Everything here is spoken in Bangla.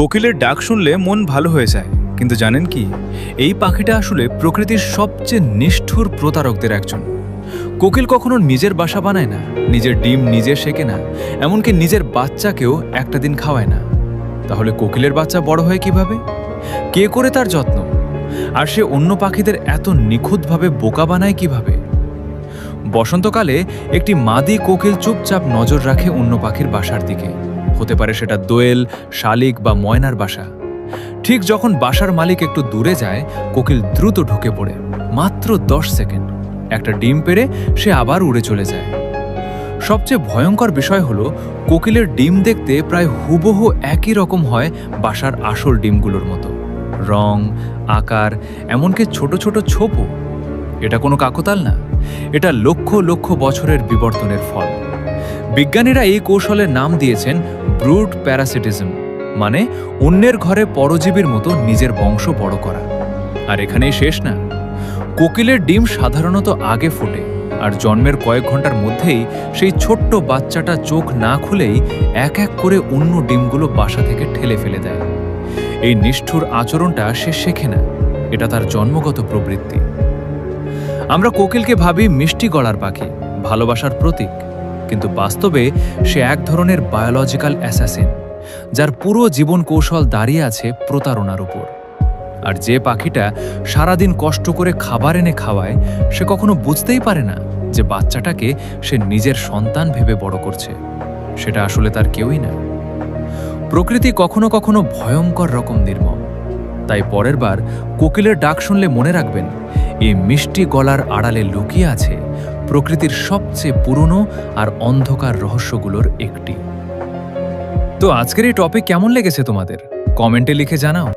কোকিলের ডাক শুনলে মন ভালো হয়ে যায়, কিন্তু জানেন কি, এই পাখিটা আসলে প্রকৃতির সবচেয়ে নিষ্ঠুর প্রতারকদের একজন। কোকিল কখনো নিজের বাসা বানায় না, নিজের ডিম নিজে শেখে না, এমনকি নিজের বাচ্চাকেও একটা দিন খাওয়ায় না। তাহলে কোকিলের বাচ্চা বড় হয় কিভাবে? কে করে তার যত্ন? আর সে অন্য পাখিদের এত নিখুঁতভাবে বোকা বানায় কিভাবে? বসন্তকালে একটি মাদি কোকিল চুপচাপ নজর রাখে অন্য পাখির বাসার দিকে। হতে পারে সেটা দোয়েল, শালিক বা ময়নার বাসা। ঠিক যখন বাসার মালিক একটু দূরে যায়, কোকিল দ্রুত ঢুকে পড়ে। মাত্র 10 সেকেন্ড একটা ডিম পেড়ে সে আবার উড়ে চলে যায়। সবচেয়ে ভয়ঙ্কর বিষয় হলো, কোকিলের ডিম দেখতে প্রায় হুবহু একই রকম হয় বাসার আসল ডিমগুলোর মতো। রং, আকার, এমনকি ছোট ছোট ছোপও। এটা কোনো কাকতাল না, এটা লক্ষ লক্ষ বছরের বিবর্তনের ফল। বিজ্ঞানীরা এই কৌশলের নাম দিয়েছেন ব্রুড প্যারাসিটিজম, মানে অন্যের ঘরে পরজীবীর মতো নিজের বংশ বড় করা। আর এখানেই শেষ না। কোকিলের ডিম সাধারণত আগে ফোটে, আর জন্মের কয়েক ঘন্টার মধ্যেই সেই ছোট্ট বাচ্চাটা চোখ না খুলেই এক এক করে অন্য ডিমগুলো বাসা থেকে ঠেলে ফেলে দেয়। এই নিষ্ঠুর আচরণটা সে শেখে না, এটা তার জন্মগত প্রবৃত্তি। আমরা কোকিলকে ভাবি মিষ্টি গলার পাখি, ভালোবাসার প্রতীক, কিন্তু বাস্তবে সে এক ধরনের বায়োলজিক্যাল অ্যাসাসিন, যার পুরো জীবন কৌশল দাঁড়িয়ে আছে প্রতারণার উপর। আর যে পাখিটা সারাদিন কষ্ট করে খাবার এনে খাওয়ায়, সে কখনো বুঝতেই পারে না যে বাচ্চাটাকে সে নিজের সন্তান ভেবে বড় করছে। সেটা আসলে তার কেউই না। প্রকৃতি কখনো কখনো ভয়ঙ্কর রকম নির্মম। তাই পরের বার কোকিলের ডাক শুনলে মনে রাখবেন, এই মিষ্টি গলার আড়ালে লুকিয়ে আছে প্রকৃতির সবচেয়ে পুরনো আর অন্ধকার রহস্যগুলোর একটি। তো আজকের এই টপিক কেমন লেগেছে তোমাদের? কমেন্টে লিখে জানাও।